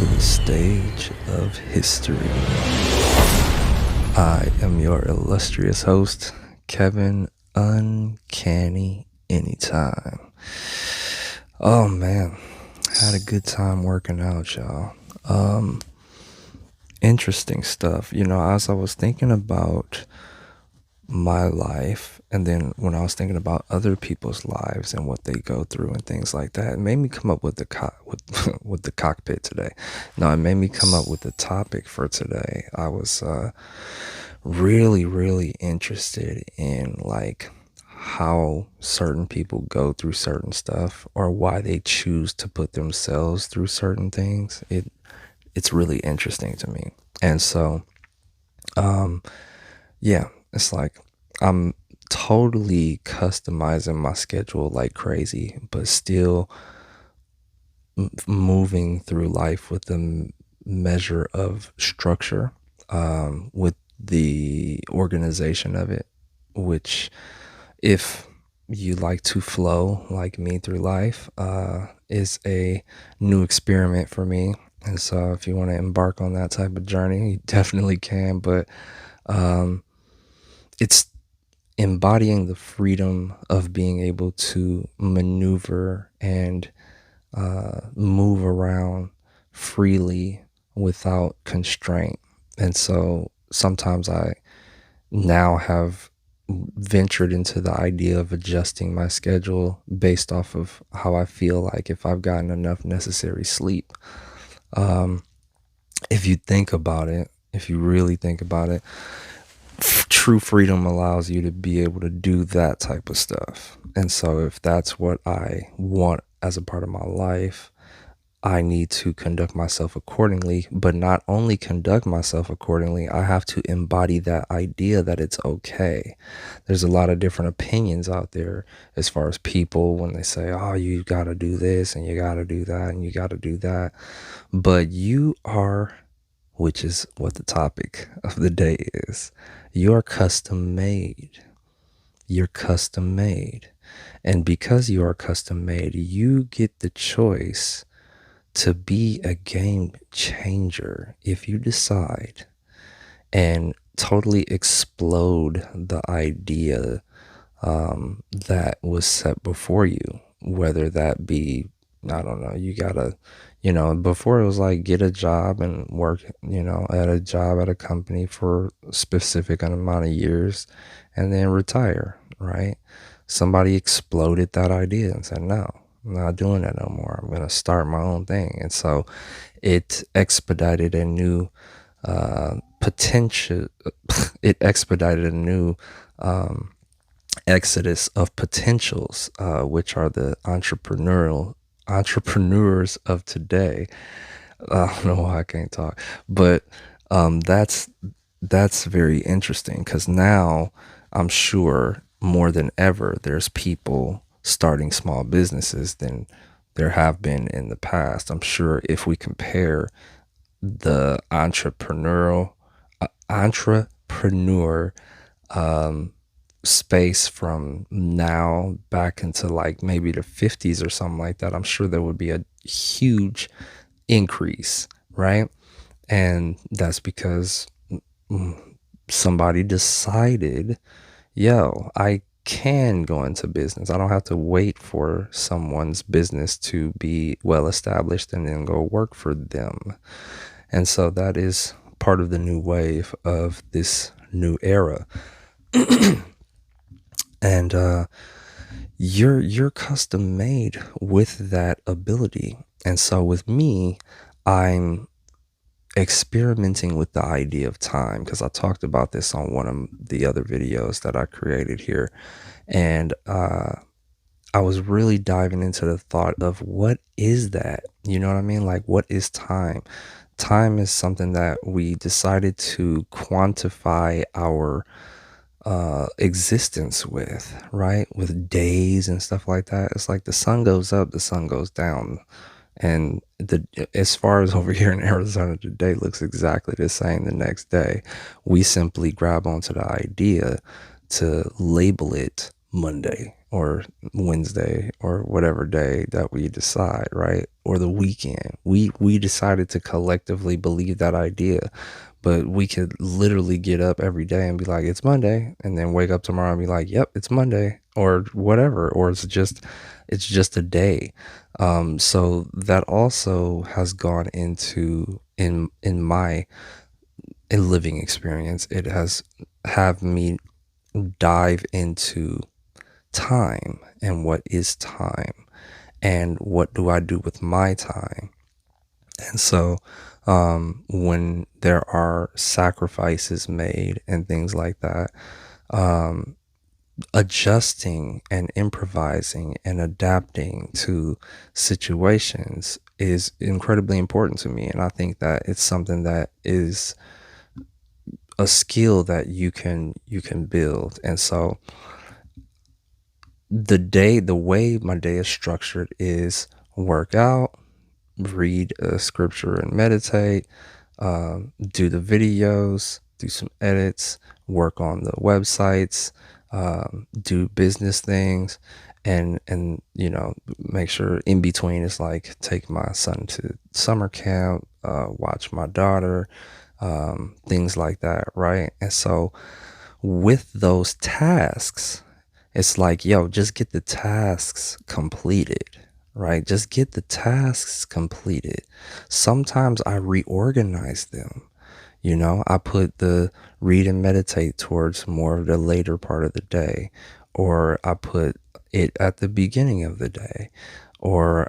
to the stage of history. I am your illustrious host, Kevin Uncanny Anytime. Oh man, had a good time working out, y'all. Interesting stuff. As I was thinking about my life, and then when I was thinking about other people's lives and what they go through and things like that, it made me come up with with the cockpit today. No, it made me come up with the topic for today. I was really interested in like how certain people go through certain stuff or why they choose to put themselves through certain things. It's really interesting to me. And so yeah, it's like I'm totally customizing my schedule like crazy, but still moving through life with a measure of structure, with the organization of it, which, if you like to flow like me through life, is a new experiment for me. And so if you want to embark on that type of journey, you definitely can. But um, it's embodying the freedom of being able to maneuver and move around freely without constraint. And so sometimes I now have ventured into the idea of adjusting my schedule based off of how I feel like if I've gotten enough necessary sleep. Um, if you think about it, if you really think about it, true freedom allows you to be able to do that type of stuff. And so if that's what I want as a part of my life, I need to conduct myself accordingly, but not only conduct myself accordingly, I have to embody that idea that it's okay. There's a lot of different opinions out there as far as people when they say, oh, you got to do this and you got to do that and you got to do that. But you are, which is what the topic of the day is, you're custom made. You're custom made. And because you are custom made, you get the choice to be a game changer if you decide and totally explode the idea that was set before you, whether that be, I don't know, you gotta, before it was like get a job and work, at a job at a company for a specific amount of years and then retire, right? Somebody exploded that idea and said, no, I'm not doing that no more. I'm going to start my own thing. And so it expedited a new potential, it expedited a new exodus of potentials, which are the entrepreneurs of today. I don't know why I can't talk, but that's very interesting because now I'm sure more than ever there's people starting small businesses than there have been in the past. I'm sure if we compare the entrepreneur space from now back into like maybe the 50s or something like that, I'm sure there would be a huge increase, right? And that's because somebody decided, yo, I can go into business. I don't have to wait for someone's business to be well established and then go work for them. And so that is part of the new wave of this new era. And you're custom made with that ability. And so with me, I'm experimenting with the idea of time because I talked about this on one of the other videos that I created here. And I was really diving into the thought of what is that? You know what I mean? Like, what is time? Time is something that we decided to quantify our existence with, right? With days and stuff like that. It's like the sun goes up, the sun goes down. And as far as over here in Arizona, the day looks exactly the same the next day. We simply grab onto the idea to label it Monday or Wednesday or whatever day that we decide, right? Or the weekend. We decided to collectively believe that idea, but we could literally get up every day and be like, it's Monday, and then wake up tomorrow and be like, yep, it's Monday, or whatever, or it's just a day. So that also has gone into in my living experience. It has have me dive into time and what is time and what do I do with my time. And so when there are sacrifices made and things like that, um, adjusting and improvising and adapting to situations is incredibly important to me. And I think that it's something that is a skill that you can build. And so the way my day is structured is work out, read a scripture and meditate, do the videos, do some edits, work on the websites, do business things, and make sure in between is like take my son to summer camp, watch my daughter, things like that, right? And so with those tasks, it's like, yo, just get the tasks completed, right? Just get the tasks completed. Sometimes I reorganize them. I put the read and meditate towards more of the later part of the day, or I put it at the beginning of the day, or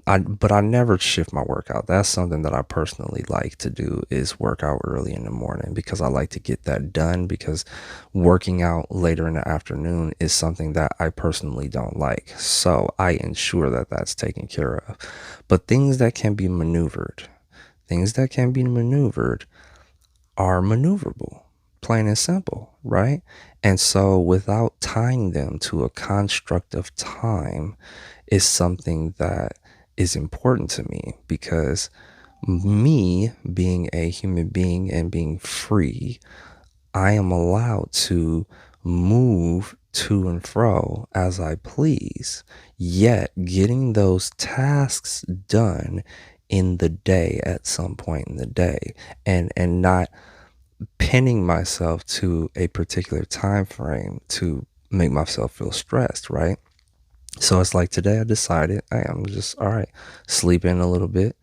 but I never shift my workout. That's something that I personally like to do, is work out early in the morning, because I like to get that done, because working out later in the afternoon is something that I personally don't like. So I ensure that that's taken care of. But things that can be maneuvered are maneuverable, plain and simple, right? And so without tying them to a construct of time is something that is important to me, because me being a human being and being free, I am allowed to move to and fro as I please, yet getting those tasks done in the day at some point in the day, and not pinning myself to a particular time frame to make myself feel stressed, right? So it's like today I decided, hey, I'm just all right, sleep in a little bit,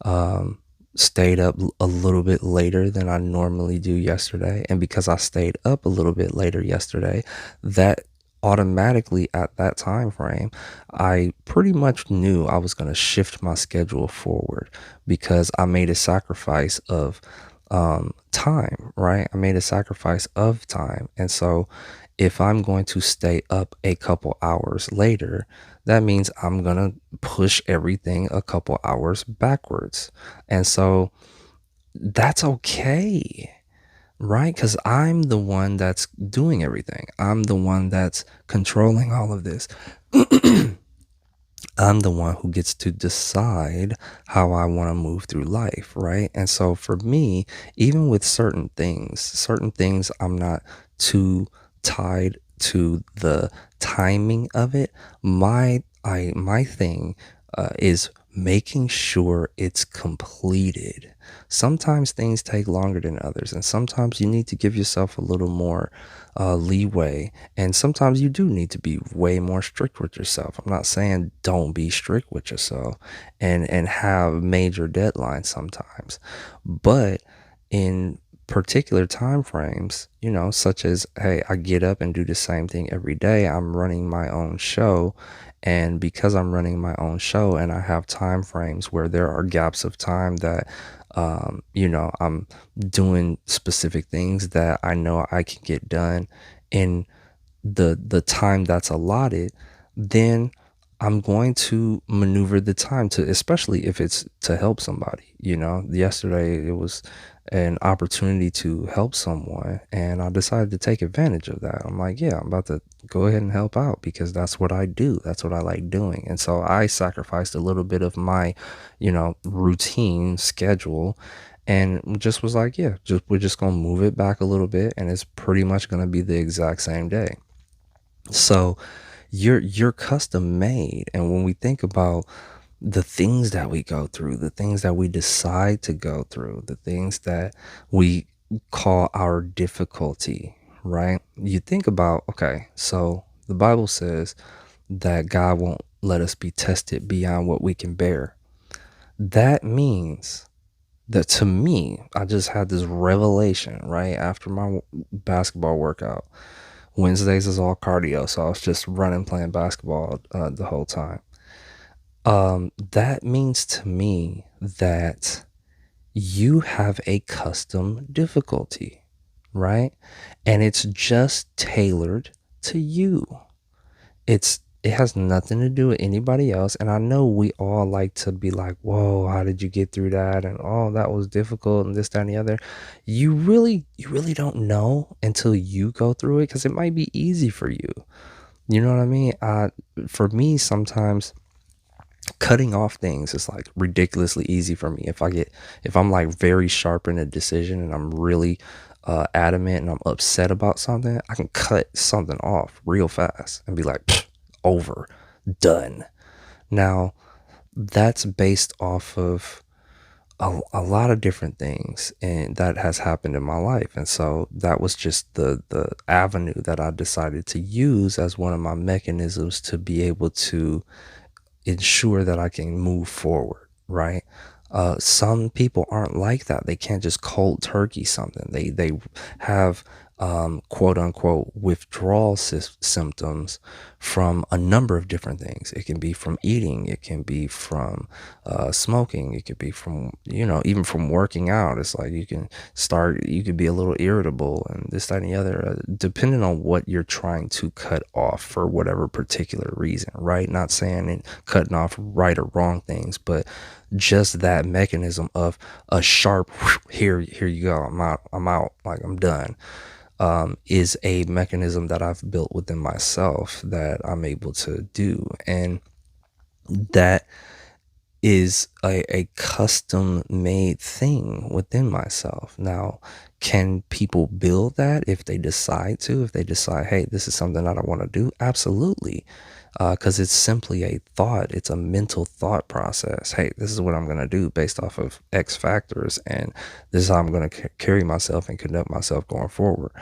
um, stayed up a little bit later than I normally do yesterday. And because I stayed up a little bit later yesterday, that automatically at that time frame, I pretty much knew I was going to shift my schedule forward, because I made a sacrifice of time, right? I made a sacrifice of time. And so if I'm going to stay up a couple hours later, that means I'm going to push everything a couple hours backwards. And so that's okay, right? Because I'm the one that's doing everything, I'm the one that's controlling all of this. I'm the one who gets to decide how I want to move through life, right? And so for me, even with certain things I'm not too tied to the timing of it. My thing is making sure it's completed. Sometimes things take longer than others, and sometimes you need to give yourself a little more leeway, and sometimes you do need to be way more strict with yourself. I'm not saying don't be strict with yourself and have major deadlines sometimes, but in particular time frames, such as, hey, I get up and do the same thing every day. I'm running my own show, and because I'm running my own show and I have time frames where there are gaps of time that I'm doing specific things that I know I can get done in the time that's allotted, then I'm going to maneuver the time to, especially if it's to help somebody. Yesterday it was an opportunity to help someone, and I decided to take advantage of that. I'm like, yeah, I'm about to go ahead and help out, because that's what I do. That's what I like doing. And so I sacrificed a little bit of my, routine schedule, and just was like, yeah, we're just going to move it back a little bit, and it's pretty much going to be the exact same day. So You're custom made. And when we think about the things that we go through, the things that we decide to go through, the things that we call our difficulty, right? You think about, okay, so the Bible says that God won't let us be tested beyond what we can bear. That means that, to me, I just had this revelation right after my basketball workout. Wednesdays is all cardio, so I was just running, playing basketball the whole time. That means to me that you have a custom difficulty, right? And it's just tailored to you. It has nothing to do with anybody else. And I know we all like to be like, whoa, how did you get through that? And oh, that was difficult and this, that, and the other. You really don't know until you go through it, because it might be easy for you. You know what I mean? For me, sometimes cutting off things is like ridiculously easy for me. If I'm like very sharp in a decision and I'm really adamant and I'm upset about something, I can cut something off real fast and be like, "Pfft, over, done." Now, that's based off of a lot of different things, and that has happened in my life. And so that was just the avenue that I decided to use as one of my mechanisms to be able to ensure that I can move forward, right? Some people aren't like that. They can't just cold turkey something. They have quote unquote withdrawal symptoms from a number of different things. It can be from eating. It can be from smoking. It could be from, even from working out. It's like you could be a little irritable and this, that, and the other, depending on what you're trying to cut off for whatever particular reason, right? Not saying cutting off right or wrong things, but just that mechanism of a sharp, here you go, I'm out, like I'm done, is a mechanism that I've built within myself that I'm able to do. And that is a custom made thing within myself. Now, can people build that if they decide to? If they decide, hey, this is something that I want to do? Absolutely. Because it's simply a thought. It's a mental thought process. Hey, this is what I'm going to do based off of X factors. And this is how I'm going to carry myself and conduct myself going forward.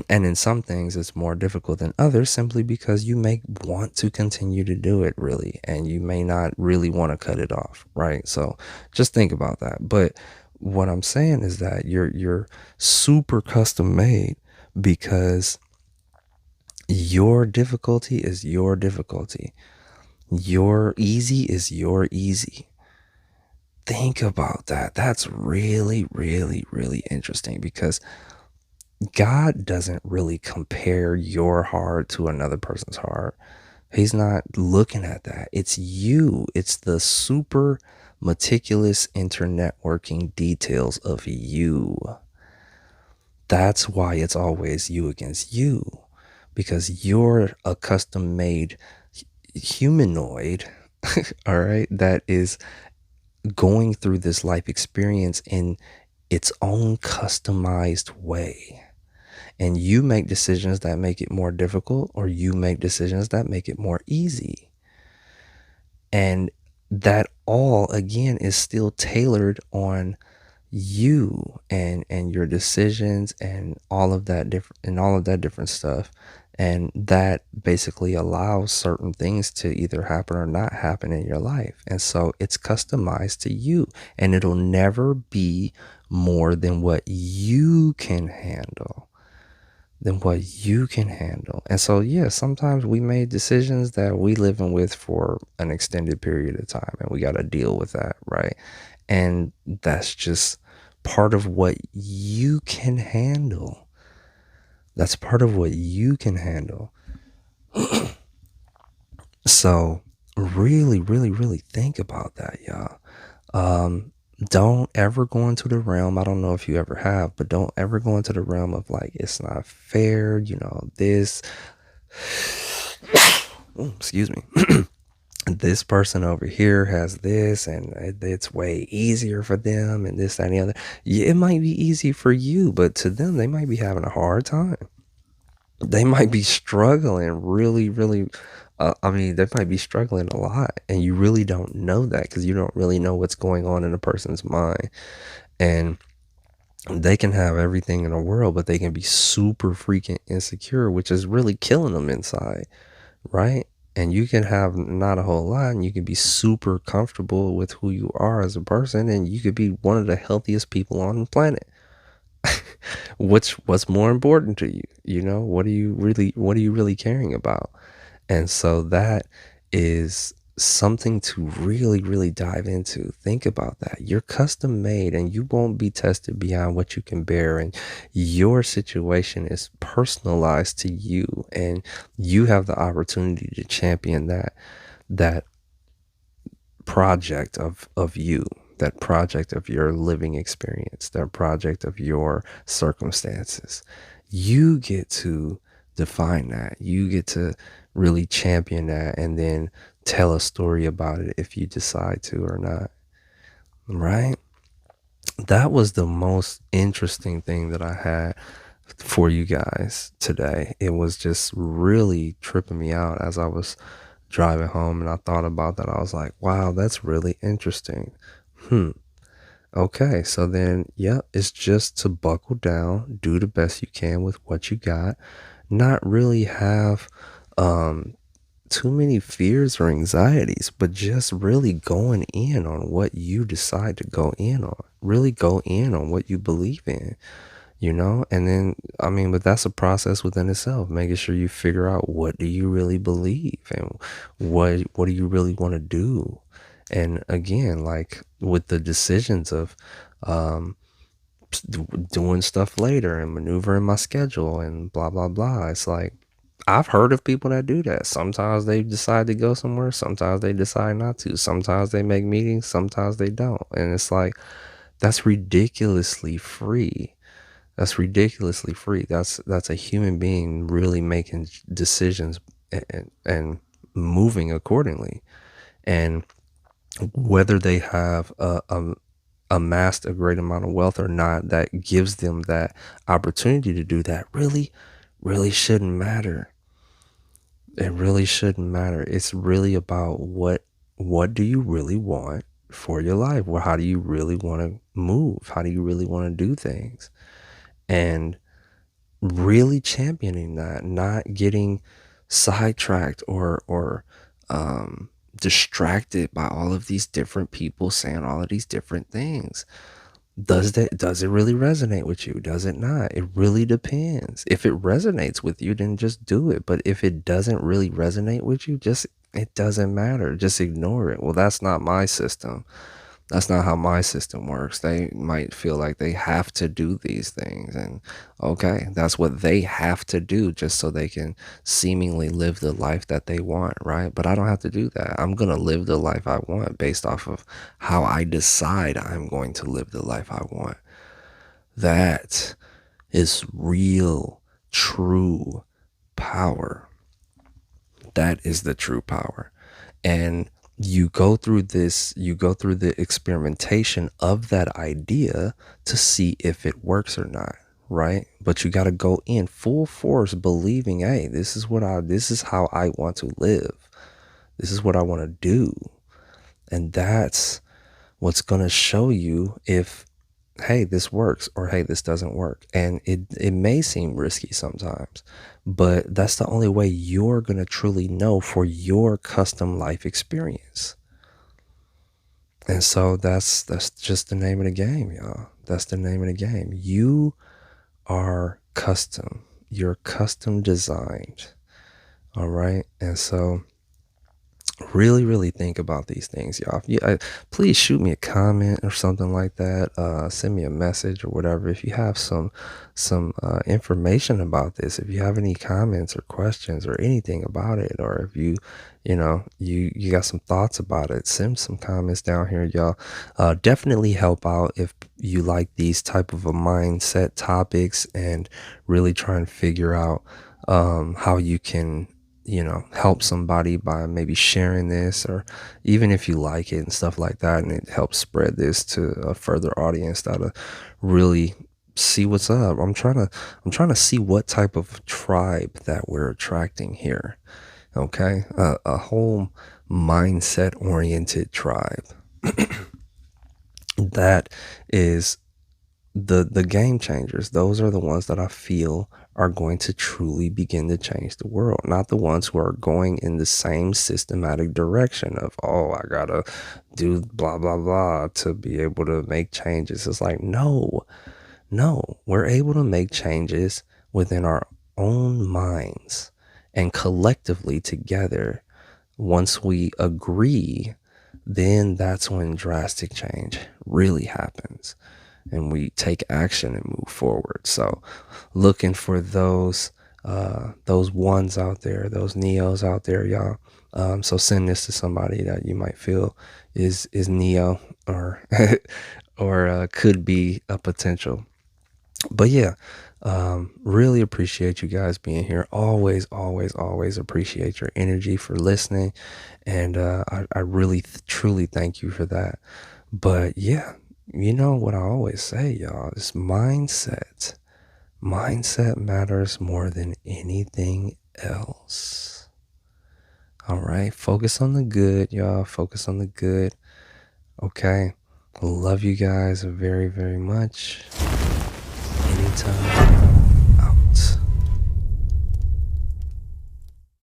And in some things it's more difficult than others, simply because you may want to continue to do it, really, and you may not really want to cut it off, right? So just think about that. But what I'm saying is that you're super custom made, because your difficulty is your difficulty. Your easy is your easy. Think about that. That's really, really, really interesting, because God doesn't really compare your heart to another person's heart. He's not looking at that. It's you. It's the super meticulous internetworking details of you. That's why it's always you against you, because you're a custom made humanoid, all right, that is going through this life experience in its own customized way. And you make decisions that make it more difficult, or you make decisions that make it more easy. And that all, again, is still tailored on you and your decisions and all of that different stuff. And that basically allows certain things to either happen or not happen in your life. And so it's customized to you, and it'll never be more than what you can handle. And so, yeah, sometimes we made decisions that we living with for an extended period of time, and we got to deal with that, right? And that's just part of what you can handle. That's part of what you can handle. So really, really, really think about that, y'all. Don't ever go into the realm, I don't know if you ever have, but don't ever go into the realm of like, it's not fair, this, excuse me, this person over here has this, and it's way easier for them, and this, that, and the other. Yeah, it might be easy for you, but to them, they might be having a hard time. they might be struggling really, really. I mean, they might be struggling a lot, and you really don't know that because you don't really know what's going on in a person's mind. And they can have everything in the world, but they can be super freaking insecure, which is really killing them inside, right? And you can have not a whole lot, and you can be super comfortable with who you are as a person, and you could be one of the healthiest people on the planet. What's more important to you? You know, what are you really caring about? And so that is something to really, really dive into. Think about that. You're custom made and you won't be tested beyond what you can bear. And your situation is personalized to you. And you have the opportunity to champion that project of you, that project of your living experience, that project of your circumstances. You get to define that. You get to really champion that and then tell a story about it if you decide to or not. Right? That was the most interesting thing that I had for you guys today. It was just really tripping me out as I was driving home and I thought about that. I was like, wow, that's really interesting. Hmm. Okay. So then, yep, it's just to buckle down, do the best you can with what you got, not really have um too many fears or anxieties, but just really going in on what you decide to go in on. Really go in on what you believe in, you know? And then, I mean, but that's a process within itself, making sure you figure out what do you really believe and what do you really want to do. And again, like with the decisions of um doing stuff later and maneuvering my schedule and blah blah blah, it's like I've heard of people that do that. Sometimes they decide to go somewhere, sometimes they decide not to, sometimes they make meetings, sometimes they don't. And it's like that's ridiculously free. That's ridiculously free. That's a human being really making decisions and moving accordingly. And whether they have amassed a great amount of wealth or not, that gives them that opportunity to do that really, really shouldn't matter. It really shouldn't matter. It's really about what do you really want for your life? Well, how do you really want to move? How do you really want to do things? And really championing that, not getting sidetracked or distracted by all of these different people saying all of these different things. Does it really resonate with you? Does it not? It really depends. If it resonates with you, then just do it. But if it doesn't really resonate with you, just it doesn't matter. Just ignore it. Well, that's not my system. That's not how my system works. They might feel like they have to do these things. And okay, that's what they have to do just so they can seemingly live the life that they want, right? But I don't have to do that. I'm going to live the life I want based off of how I decide I'm going to live the life I want. That is real, true power. That is the true power. And you go through the experimentation of that idea to see if it works or not, right? But you got to go in full force believing, hey, this is how I want to live. This is what I want to do. And that's what's going to show you if, hey, this works or hey, this doesn't work. And it may seem risky sometimes, but that's the only way you're going to truly know for your custom life experience. And so that's just the name of the game, y'all. That's the name of the game. You are custom. You're custom designed. All right. And so really, really think about these things, y'all. Please shoot me a comment or something like that. Send me a message or whatever. If you have some information about this, if you have any comments or questions or anything about it, or if you got some thoughts about it, send some comments down here, y'all. Definitely help out if you like these type of a mindset topics and really try and figure out how you can help somebody by maybe sharing this, or even if you like it and stuff like that, and it helps spread this to a further audience that'll really see what's up. I'm trying to see what type of tribe that we're attracting here. Okay, a whole mindset oriented tribe that is the game changers. Those are the ones that I feel are going to truly begin to change the world, not the ones who are going in the same systematic direction of, oh, I gotta do blah blah blah to be able to make changes. It's like, no, we're able to make changes within our own minds and collectively together. Once we agree, then that's when drastic change really happens and we take action and move forward. So looking for those ones out there, those neos out there, y'all. So send this to somebody that you might feel is neo or or could be a potential. But yeah, really appreciate you guys being here. Always appreciate your energy for listening, and I really truly thank you for that. But yeah, you know what I always say, y'all, is mindset matters more than anything else. All right, focus on the good, y'all. Focus on the good. Okay, love you guys very much. Anytime.